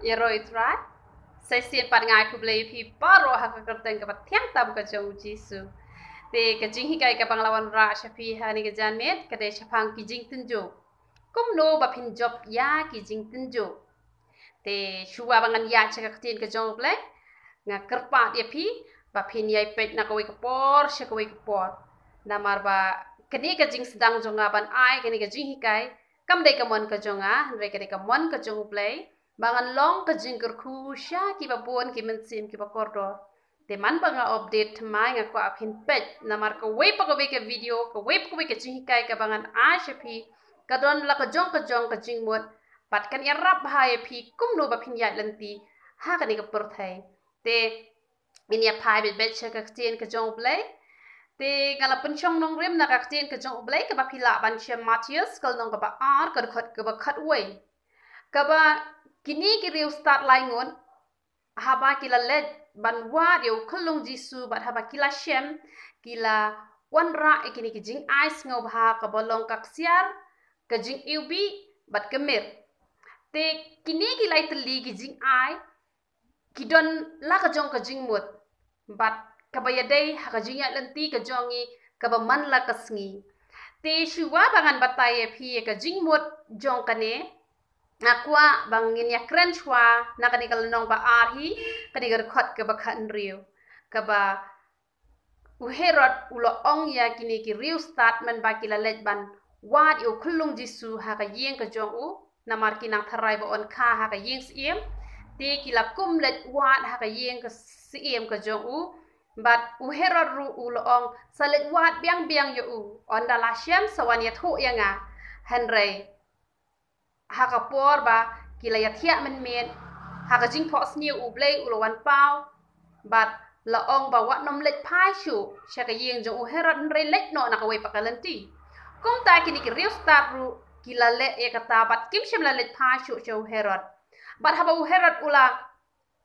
Yeroitrat, saya siap ngai ku beli pi paro hak kerteng ke tiang tam ke jauh jisu. Te ke jing hikai ke panglawan ra syafi hani ke janet ke de syapang ki jing tunjo. Kum no ba pin job ya ki jing tunjo. Te shua bangan ya cek ke ke jauh blek nga kerpa dia pi ba pin yai pet na kawai ke por syakawai ke por. Namar ba kini ke jing sedang jonga ban ai kini ke jing hikai kam de ke mon ke jonga re ke de ke mon ke jong blek bangan long ke jingker kusya ki babon ki mensim ki bakordor te man banga update mai nga ko apin pet namar ko we pa ko ke video ko we pa ko ke jingkai ka bangan a shapi ka don la ka jong ka jing mot pat kan ya rap hai pi kum no ba pin ya lenti ha ka ni ka perthai te min ya pai bet ka tien ka jong play te ngala penchong nong rem na ka tien ka jong play ka ba pila ban chem Matthias kal nong ka ba ar ka khat way ka ba kini ki riu start laingon haba kila led banwa riu khulung jisu bat haba kila shem kila wanra ikini ki jing ice ngau bha ka bolong kak siar ka jing ubi bat kemir te kini ki lai teli ki jing ai ki don la ka jong ka jing mut bat ka bayadai ha ka jing ya lenti ka jongi ka ba man la ka sngi te shuwa bangan bataye phi ka jing mut jong kane Aqua bangin ya kren chwa na kanikal nong ba arhi kanigar khot ke ba khan riu ka ba uherot ulo ong ya kini ki riu start man ba kila let ban wat yu khulung jisu ha ka yeng ka jong u namar kinang tharai ba on kha ha ka yeng siem te kila kum let wat ha ka yeng ka siem ka jong u bat uherot ru ulo ong salet wat biang biang yu u on dala syam sawan ya thu ya nga henrei haka por ba kila ya thia men men haka jing pho sniu u blei u lawan pau bat la ong ba wat nom let phai shu shaka yeng jong u herat re let no na ka wei pakalanti kum ta kini ki riu start ru kila le e kata bat kim shem la let phai shu cho herat bat haba u herat ula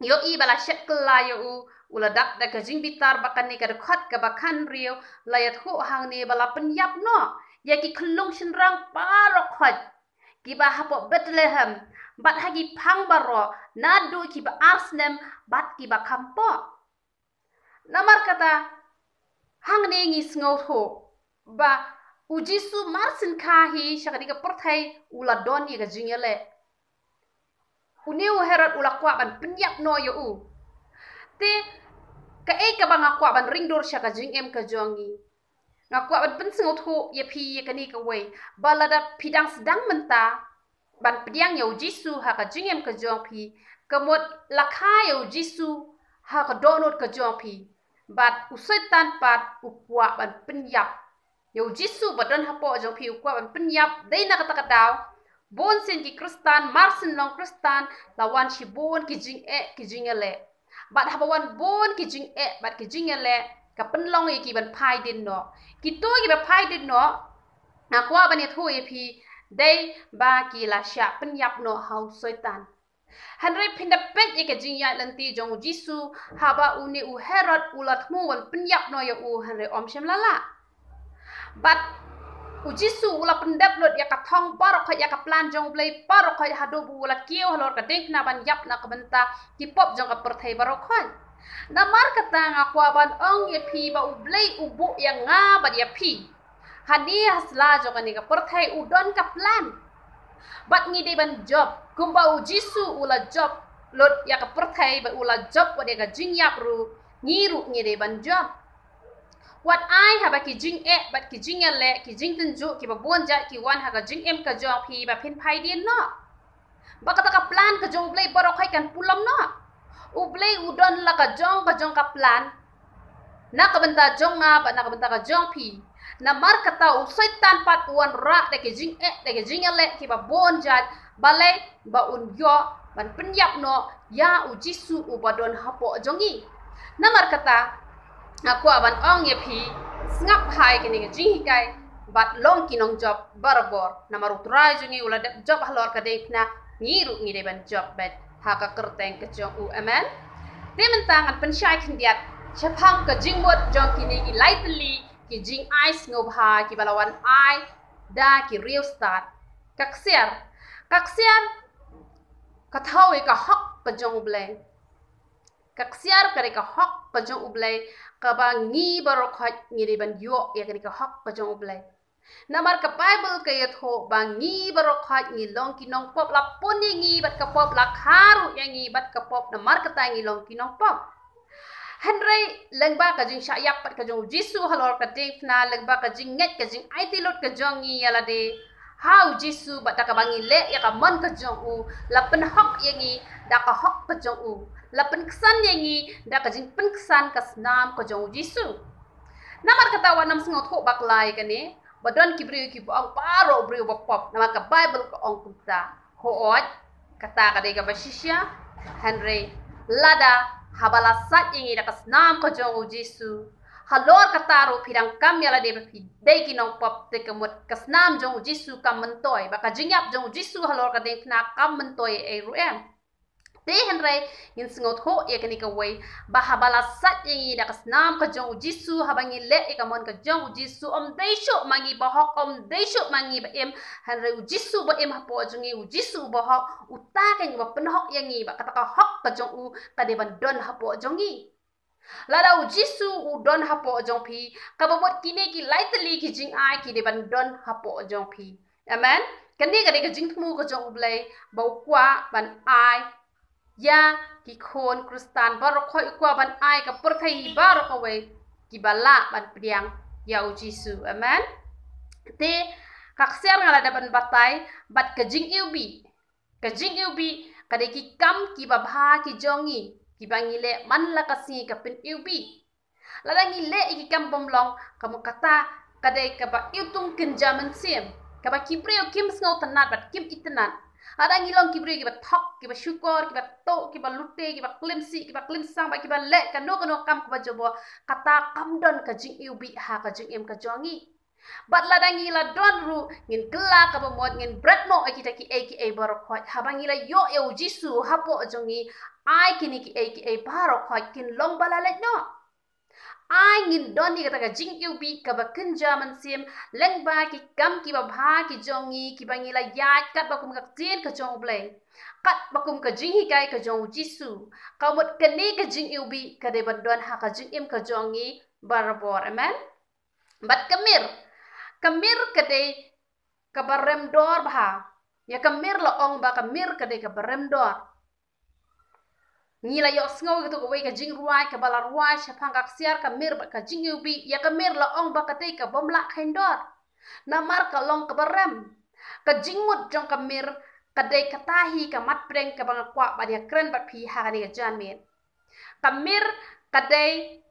yo i bala shet kla yo u ula dak da ka jing bitar bakan ni ka khat ka bakan riu la ya thu hang ni bala penyap no ya ki khlung shin rang parok khat kiba hapo Bethlehem bat hagi phang baro nadu kiba Arsnem bat kiba kampo namar kata hang ne ngi sngo tho ba ujisu marsin khahi shakadi ka perthai ula don ye ga jingele uniu herat ula kwa ban penyap no yo u te ka e ka banga kwa ban ringdor shaka jing em ka jongi ngakwa ban penseng uthu ye phi ye kani ka wei balada pidang sedang menta ban pediang yo jisu ha ka jingem ka jong phi kamot lakha yo jisu ha ka donot ka jong phi bat usaitan pat ukwa ban penyap yo jisu badon hapo jong phi ukwa ban penyap dei na kata kadaw bon sen ki kristan marsen long kristan lawan shi bon ki jingele bat habawan bon ki jing e bat ki jingele ka penlong e ki ban phai din no ki to ki ba phai din no na kwa ban ye thu e phi dei ba ki la sha penyap no hau soitan hanre pinda pet ye ka jing ya lanti jong jisu haba uni u herod ulat mu wan penyap no ya u hanre om shem lala bat u jisu ula pendap lot ya ka thong parok ya ka plan jong blai parok ya hadu bu ula kiu halor ka ding na ban yap na ka benta ki pop jong ka perthai barok namar kata ngakwa ban ong ye phi ba ublei ubu yang nga ba ya phi hani hasla jo kani ka perthai udon ka plan bat ngi de ban job kumba u jisu ula job lot ya ka perthai ba ula job wa de ka jing yap ru ngiru ngi de ban job wat ai ha ba ki jing e bat ki jing le ki jing tunju ki ba bon ja ki wan ha ka jing em ka job phi ba phin phai din no ba kata ka plan ka jo ublei borok hai kan pulam no ublei udon la ka jong ka plan na ka benta jong nga ba na ka benta ka jong pi na mar kata usai tan pat uan ra de ke jing le ki ba bon jat balai ba un yo ban penyap no ya u jisu u badon hapo jongi na mar kata aku aban ong ye pi ngap hai ke ni jing hikai bat long kinong job barbor na maru trai jongi ula de job halor ka de na ngiru ngi de ban job bet haka kerteng ke jong u amen te mentangan pensyai kendiat chapang ke jingmot jong kini ki lightly ki jing ice ngobha ki balawan ai da ki real start kaksiar Katawi ka hok ka jong ublay. Kaksiar kare ka hok ka jong ublay. Kabangi barokhat ngiri ban yo ya kare ka hok ka jong ublay. Namar ka Bible kayat ho bangi barokhat ngi long kinong pop la pun ngi bat ka pop la kharu ngi bat ka pop namar ka tangi long kinong pop. Henry lengba ka jing syayak pat ka jong Jisu halor ka ding na lengba ka jing nget ka jing ai tilot ka jong ngi yala de. How Jisu bat ka bangi le ya ka mon ka jong u la pen hok yangi da ka hok ka jong u la pen ksan yangi da ka jing pen ksan ka snam ka jong Jisu. Namar kata nam sengot ho baklai ka ni badon kibriu ki bang paro briu bapop nama ka Bible ka ong kunta hoot kata ka de ka basisya Henry lada habala sat yangi da ka snam ka jong Jisu. Halor kataro pidang kam yala de dei kinong pop te kamut kasnam jong Jisu kam mentoy baka jingyap jong Jisu halor ka ding kna kam mentoy e ruem te henry in singot ho e kani ka way bahabala sat yangi da kasnam ka jong Jisu habangi le e kamon ka jong Jisu om deisho mangi bahok om deisho mangi ba em henry Jisu ba em hapo jongi Jisu bahok utaken ba penhok yangi ba kata ka hok ka jong u ka de ban don hapo jongi Ladau Jisu udon hapo jong pi kababot kini ki lightly ki jing ai ki deban don hapo jong pi. Amen. Kani ka de ka jing tmu ka jong blai bau kwa ban ai ya ki khon kristan bar khoi kwa ban ai ka perthai bar ka we ki bala ban priang ya Jisu. Amen. Te kakser ngala daban batai bat ka jing ubi. Ka jing ubi ka de ki kam ki babha ki jongi Kibangile man la kasi kapin ubi. Ladangile iki kampom long kamu kata kadai kaba itung kenjaman sim. Kaba kibreo kim sngau tanat bat kim itenat. Adangilong kibreo kiba thok kiba syukur kiba to kiba lute kiba klimsi kiba klimsang ba kiba le kano kam kiba jobo kata kamdon kajing ubi ha kajing em kajongi. Bat ladangi la don ru ngin kela ka bamot ngin bratno akita ki aka barokhat habangi la yo eu Jisu hapo jongi ai kini ki aka barokhat kin long balalet no ai ngin don ni kata ka jing ubi ka ba kenjaman sim leng ba ki kam ki ba bha ki jongi ki bangi la ya kat ba kum ka tin ka jong blai kat ba kum ka jing hi kai ka jong Jisu ka mot kani ka jing ubi ka de ban don ha ka jing em ka jongi barabor amen bat Kamir kadai kabarem dor bah. Ya kamir la ong ba kamir kadai kabarem dor. Ngila yo sngo gitu ko ka jing ruai ka bala ruai syapang ka siar kamir ba ka jing ubi ya kamir la ong ba kadai ka bomla khendor. Namar ka long kabarem. Ka jingmut jong kamir kadai katahi ka mat preng ka bang kwa ba dia kren ba pi ha ni ka janmen. Kamir kadai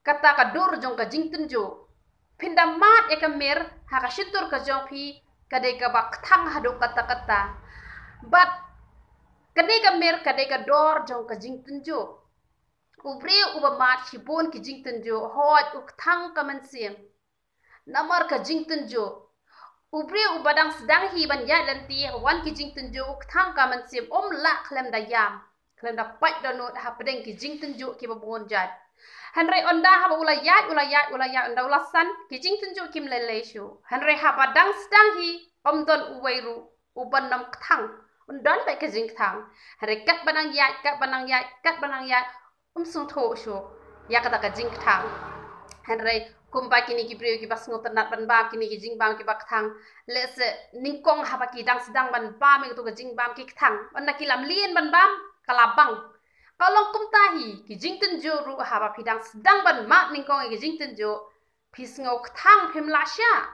kata ka dur jong ka jing tunjo. Pindamat ya kamir haka syutur ka jong pi kadai ka bak thang hadu kata-kata bat kadai kamir kadai ka dor jong ka jing tunjo ubri ubamat hibun ki jing tunjo hot uk thang ka mansim namar ka jing tunjo ubri ubadang sedang hi ban ya lanti wan ki jing tunjo uk thang ka mansim la klem da yam klem da pat da not ha pedeng ki jing tunjo ki babon jat Henry onda haba ulayat onda ulasan kijing tunjuk kim lele shu. Henry haba dang sedang hi don uweiru uban nam thang undon baik kijing thang. Henry kat banang yat sung tho shu. Ya kata kijing thang. Henry kumpa kini kibriu kibas ngotenat ban bam kini kijing bam kibak thang. Lese ningkong haba ki dang sedang ban bam itu kijing bam ki thang. Anda kilam lien ban bam kalabang. Kalau kum tahi ki jing tunjo ru haba pidang sedang ban mak ningkong ki jing tunjo pis ngok thang phim lasya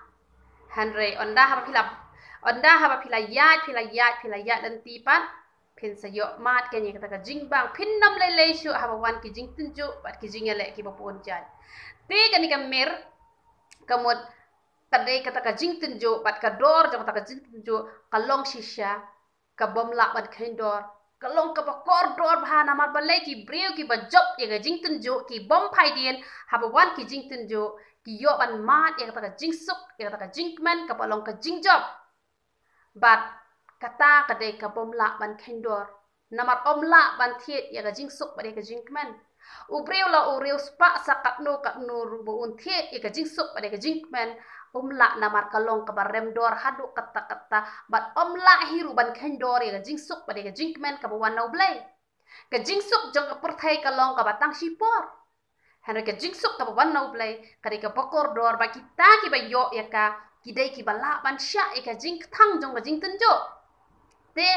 Henry onda haba pila yat dan tipat pin sayo mat kenya kata ka jing bang pin nam lele shu haba wan ki jing tunjo bat ki jing ele ki bapun jan te kani kamer kamut tadai kata ka jing tunjo bat ka dor jang kata ka jing tunjo kalong shisha ka bom la bat khendor kalong ka bakor dor bahana mar balai ki breu ki bajob ya ga jing tunjo ki bom phai dien haba wan ki jing tunjo ki yo ban mat ya kata ka jing suk ya kata ka jing men ka palong ka jing job bat kata ka dei ka bom la ban khendor namar om la ban thiet ya ga jing suk ba ka jing men ubreu la ureu spa sa kat no ru bo un thiet ya ga jing suk ba ka jing men umla namar kalong ka barem dor hadu kata bat omla hiru ban kendor ya jingsuk pada jingmen ka bawan nau blay ka jingsuk jong ka perthai kalong ka batang sipor henry ka jingsuk ka bawan nau blay kari ka pokor dor ba kita ki ba yo ya ka kidai ki bala ban sya ka jing thang jong ka jing tenjo te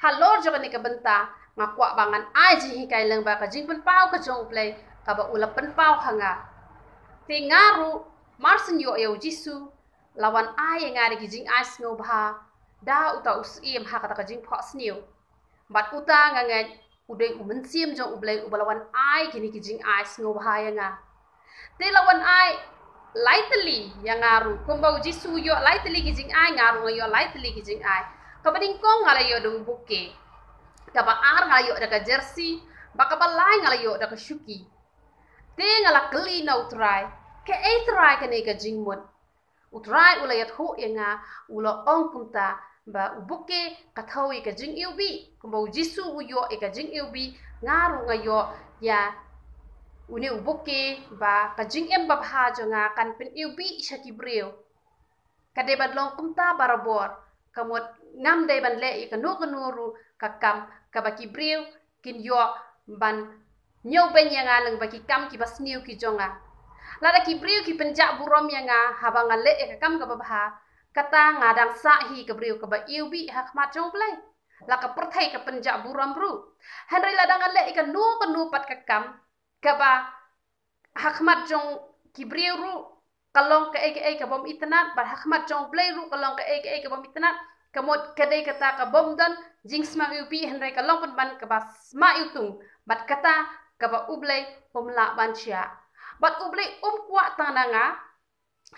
halor jong ni ka benta ngakwa bangan ai ji hikai leng ba ka jing pen pau ka jong blay ka ba ulap pen pau hanga te ngaru marsen yo eu jisu lawan ai ngari ki jing ai snow bha da uta usim ha kata ka jing pho sniu bat uta ngangai udai umen sim jong ublai ubalawan ai kini ki jing ai snow bha nga te lawan ai lightly yang ngaru komba jisu yo lightly ki jing ai ngaru yo lightly ki jing ai ka bading kong ngala yo dung buke ka ba ar ngala yo da ka jersey ba ka ba lai ngala yo da ka shuki te ngala kli na utrai ke eitrai ke ne ka jingmut utrai ulayat ho yenga ulo ong kumta ba ubuke kathawi ka jing yubi kumba jisu uyo e ka jing yubi ngaru ngayo ya uni ubuke ba ka jing em ba bha jonga kan pin yubi shaki breu kade badlong kumta barabor kamot ngam dai ban le ka no kanuru kakam ka baki breu kin yo ban nyow ben yanga lang baki kam ki basniu ki jonga lada ki briu ki penjak burom yanga habang ale ka kam ka babha kata ngadang sahi ka briu ka ba iubi hakmat jong play la ka perthai ka penjak burom ru henry ladang ale ka nu pat ka kam ka ba hakmat jong ki briu ru kalong ka ka bom itnat bar hakmat jong play ru kalong ka ka bom itnat kamot kadai kata ka bom dan jing sma iubi henry kalong pun ban ka ba sma iutung bat kata ka ba ublay pomla bansia bat ublay kwa tananga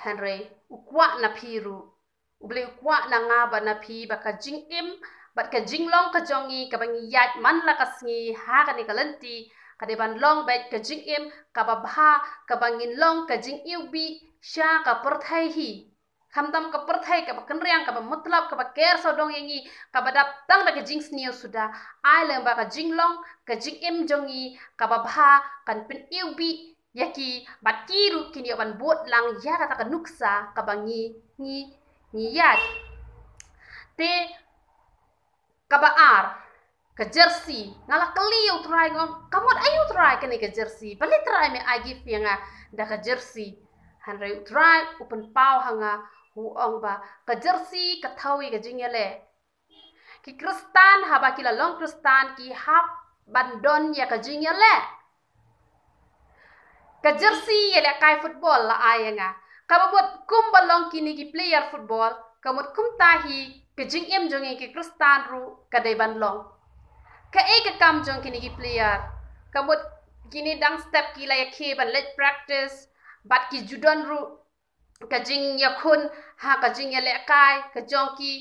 henry ukwa na piru ublay ukwa na nga ba na pi ba ka jing im bat ka jing long ka jongi ka bangi yat man la kasngi ha ka ni kalanti ka de ban long bat ka jing im ka ba bha ka bangin long ka jing iubi sha ka perthai hi khamdam ka perthai ka ba kenriang ka ba mutlab ka ba ker sodong yangi ka ba dap tang da ka jing sniu suda ai leng ba ka jing long ka jing im jongi ka ba bha kan pin iubi yaki batiru kini ban bot lang ya kata ka nuksa ka bangi ni yat te ka ba ar ka jersey ngala kaliu try ngom kamot ayu try kani ka jersey bali try me agi fianga da ka jersey hanre try open pau hanga huong ba ka jersey ka thawi ka jingele ki kristan haba kila long kristan ki hap bandon ya ka jingele ka jersey yele kai football la ayenga ka buat kum balong kini ki player football kamut kum tahi ke jing em jongi ki kristan ru ka dai ban long ka ka kam jong kini ki player kamut kini dang step ki la yakhe ban let practice bat ki judon ru ka jing yakun ha ka jing yele kai ka jong ki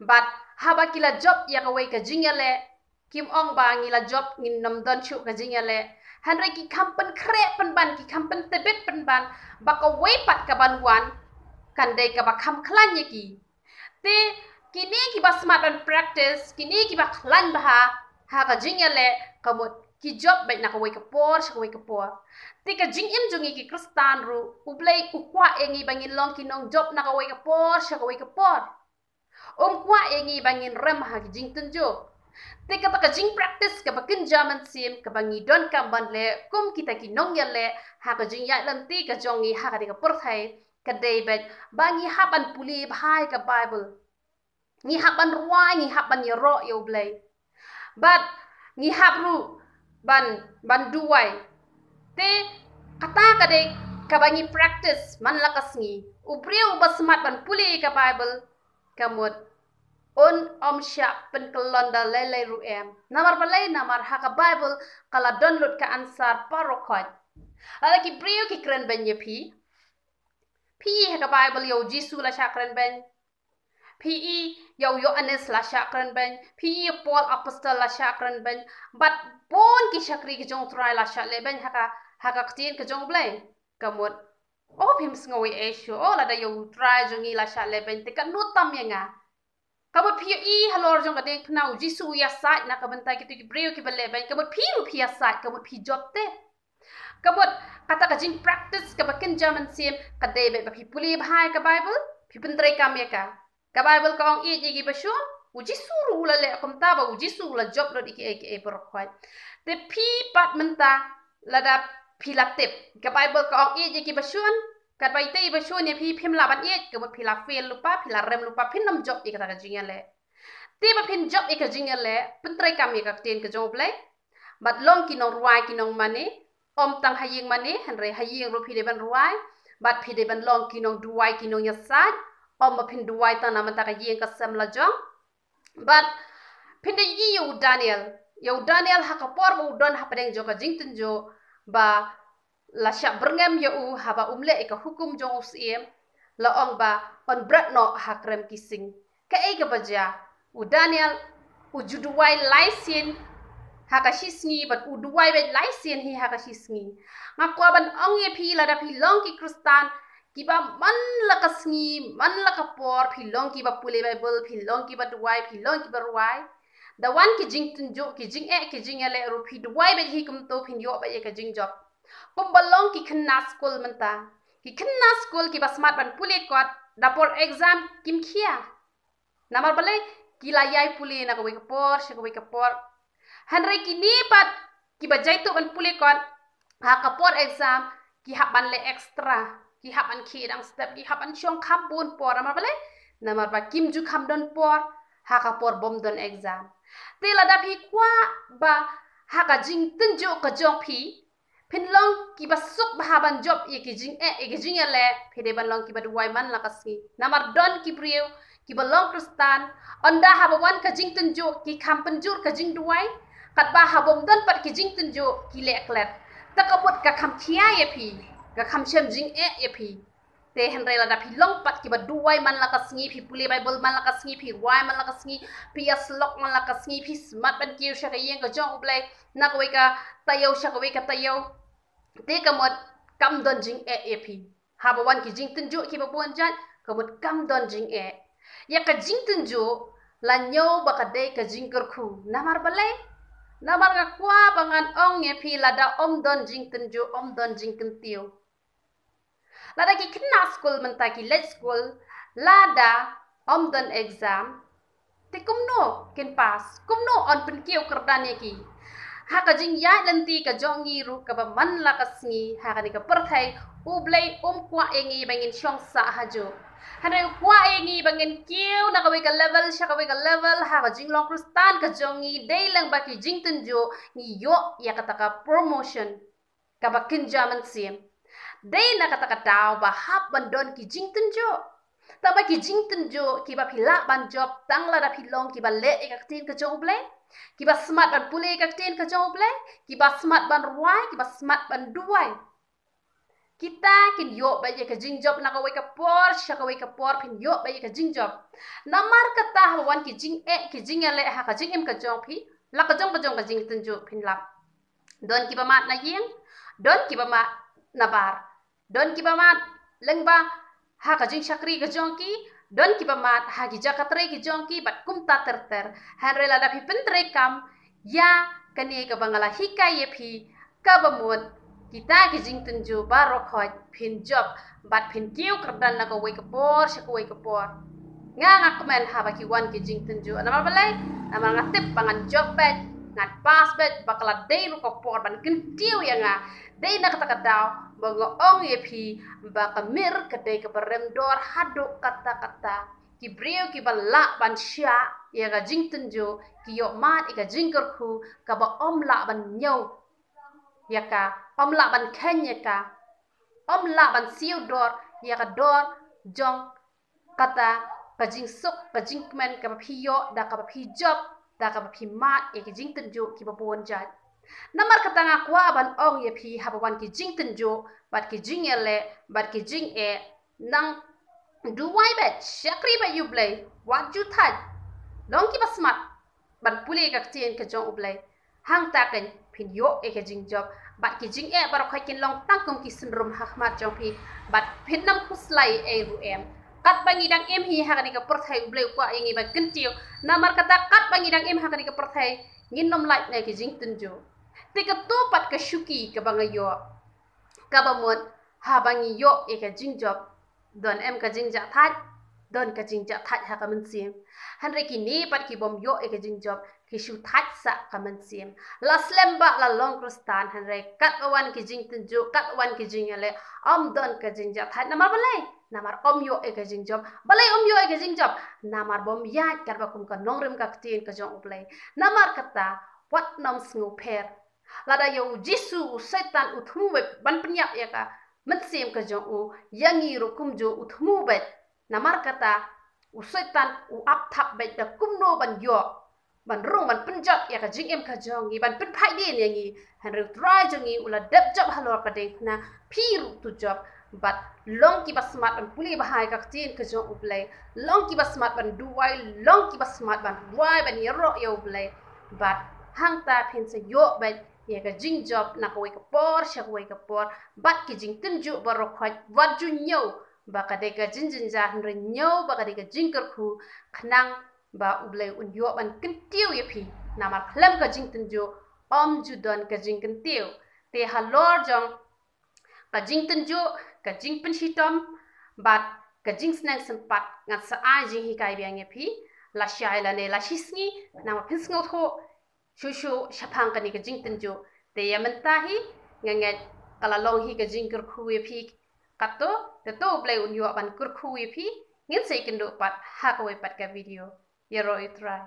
bat haba kila job ya ka wei ka jing yele kim ong ba ngila job ngin nam don chu ka jing yele Henry ki kampen krek penban ki kampen tebet penban baka wepat ka banwan kandai ka bakam klan ki te kini ki ba smart and practice kini ki ba klan bah ha ka jingale kamot ki job bai na ka wei ka por te ka jing im jungi ki kristan ru ublai ukwa engi bangin long ki nong job na ka wei ka por kwa engi bangin rem ha ki jing tunjo te kata ka jing practice ka bakin jaman sim ka bangi don kamban le kum kita ki nong ya le ha ka jing ya lanti ka jongi ha ka de ka perthai ka david bangi haban puli bhai ka bible ni haban ruai ni haban yero yo blai but ni habru ban duai te kata ka de ka bangi practice man lakas ngi ubriu basmat ban puli ka bible kamut on sya penkelonda lele ruem namar balai namar haka bible kala download ka ansar parokot ala ki brio ki kren ben pi haka bible yo jisu la chakren ben yo anes la chakren ben paul apostle la chakren ben but bon ki chakri ki jong try la chakle ben haka ktin ke jong blai kamut phim sngowi esho la da yo try jongi la chakle ben te kan nutam yanga kabut halor jong kadeng pnau jisu ya sat na kabantai kitu ki breu ki bale ban kabut pi ya sat kabut pi job te Kamot kata kajing practice ka bakin jaman sim ka debe ba pipuli bhai ka Bible pipentrai kam ya ka Bible ka ong i gi basun uji suru la le kom ta ba uji suru la job dot iki e por khwai te pi pat menta la da pilatip ka Bible ka ong i gi basun ka bai te basun ya pi phim la ban i ka pi la fel lupa pi la rem lupa pin nam job i ka kajing le te ba pin job i kajing le pentrai kam ya ka ten ka job le bat long ki nong ruai ki nong mane om tang haying mane hanre haying ro pide ban ruai bat pide ban long ki nong duai ki nong yasaj om ma pin duai ta na mata ka yeng ka sam la jong bat pinde yi yu Daniel ha ka por bu don ha padeng jo ka jing tin jo ba la sha berngem yo u ha ba umle ka hukum jong usiem la ong ba on brat no ha krem kising ka e ga baja u Daniel u juduai laisin haka shisngi bat uduai bet laisien hi haka shisngi ngakwa ban ong ye pi la da pi long ki kristan ki ba man la kasngi man la ka por pi long ki ba pule bible pi long ki ba duai pi long ki ba ruai da wan ki jing tin jo ki jing ele ru pi duai bet hi kum to pin yo ba ye ka jing job pum ba long ki khna school menta ki khna school ki ba smart ban pule kot da por exam kim khia namar bale ki la yai pule na ko we ka por she ko we ka por Henry kini pat ki bajai tu ban pule kon ha kapor exam ki haban le extra ki haban ki dang step ki haban chong khambun por amar bale namar ba kim ju kham don por ha kapor bom don exam te la da phi kwa ba ha ka jing tin jo ka jong phi phin long ki ba suk ba ban job e ki jing le phi de ban long ki ba duai man la kasi namar don ki prieu ki ba long kristan onda ha ba wan ka jing tin jo ki kham penjur ka jing duai kat ba habom don pat ki jing tin jo ki leklet ta ka bot ka kham khia ye phi ka kham chem jing ye phi te hen re la da phi long pat ki ba duai man la ka sngi phi pule bible man la ka sngi phi wai man la ka sngi pi aslok man la ka sngi phi smart ban ki sha ka yeng ka jong ublai na ko ka tayo sha ko ka tayo te ka mot kam don jing ye phi ha ba wan ki jing tin jo ki ba bon jan ka mot kam don jing ya ka jing tin jo la nyo ba ka de ka jing ker khu namar balai namar ka kwa bangan ong ye phi lada om don jing tin jo om don jing kin tiu lada ki kina school menta ki let school lada om don exam te kumno kin pass kumno on pin kiu kerdan ye ki ha ka jing ya lenti ka jongi ru ka ba man la ka sngi ha ka ni ka perthai ublai kwa engi bangin shong sa hajo Hana kwa engi bangin kiu na kawai ka level sha kawai ka level ha ka jing long kristan ka jongi day lang baki jing tunjo ni yo ya kata ka promotion ka bakin jaman sim day na kata ka daw ba hap bandon ki jing tunjo ta ba ki jing tunjo ki ba pila ban job tang la da pilong ki ba le e ka tin ka jong ble ki ba smart ban pule ka tin ka jong ble ki ba smart ban ruai ki ba smart ban duai kita kin yo ba ye ka jing job na ka we ka por sha ka we ka por pin yo ba ye ka jing job namar ka ta wan ki jing le ha ka jing em ka jong phi la ka jong ka jing tun jo pin lap don ki ba mat na yeng don ki ba mat na bar don ki ba mat leng ba ha ka jing shakri ka jong ki don ki ba mat ha ki jakatre ki jong ki bat kum ta ter han re la da phi pen tre kam ya kani ka bangala hikai ye phi ka ba mut kita ki jing tunju baro khoi pin job bat pin kiu kerdan na ko we ka por sha ko we ka por nga komen ha ba ki wan ki jing tunju na balai na ngatip pangan job bet ngat pas bet bakala dei ru ko por ban kin tiu ya nga dei na kata kata ba ngo ong ye phi ba ka mir ka dei ka barem dor hadu kata kata ki brio ki bala ban sha ya ga jing tunju ki yo mat ka jing ker khu ka ba om la ban nyau ya ka om la ban kenya ka om la ban siu dor ya ka dor jong kata ka jing suk ka jing men ka phi yo da ka phi job da ka phi mat e ki jing tin jo ki ba bon jat namar kata nga kwa ban ong ye phi ha ban ki jing tin jo bat ki jing ele bat ki jing nang duwai bet shakri ba you play what you thad long ki ba smart ban pule ka tien ka jong ublai hang ta kan phin yo e ka jing job bat ki jing bar khoi kin long tang kum ki syndrome hakmat jong phi bat phin nam khuslai e ru em kat bangi dang em hi ha ni ka perthai ublai kwa ingi ba kentiu namar kata kat bangi dang em ha ni ka perthai ngin nom lai ne ki jing tin jo te ka to pat ka shuki ka bangayo kabamon habangi yo eka jingjob don em ka jingja that don ka jingja that ha kamen sim hanre ki ni pat ki bom yo eka jingjob ki shu that sa kamen sim la slemba la long krustan hanre kat wan ki jing tunju kat wan ki jingale don ka jingja that namar balai namar om yo eka jingjob balai om yo eka jingjob namar bom ya karba kum ka nongrem ka ktin ka jong uplay namar kata wat nam sngu per lada yo jisu setan utmu ban penyak ya ka mensim ka jong u yangi ro kum jo utmu bet namar kata u setan u ap thap bet da kum no ban yo ban rong ban penjat ya ka jing em ka jong i ban pen phai din yangi han ru try jong i ula dep job halor ka ding na phiru tu job but long ki basmat ban puli bahai ka tin ka jong uplay long ki basmat ban duai long ki basmat ban wai ban yero yo uplay but hang ta pin se yo bet ya ka jing job na ka wai ka por sha wai ka por bat ki jing tunju baro khwat wat ju nyo ba ka de ka jin jin ja han re nyo ba ka de ka jing kar khu khnang ba ublay un yo ban kintiu ya phi na ma khlam ka jing tunju ju don ka jing kintiu te halor jong ka jing tunju ka jing pen hitom bat ka jing snang sempat ngat sa a jing hi kai biang ya phi la shai la ne la shisngi na ma pin sngo tho shushu shapang ka ni ka jing tunju te ya mentahi nganget kala long hi ka jing kur khu ya phi kato te to play un yo ban kur khu ya phi ngin sei kendo pat ha ka wai pat ka video ya ro i try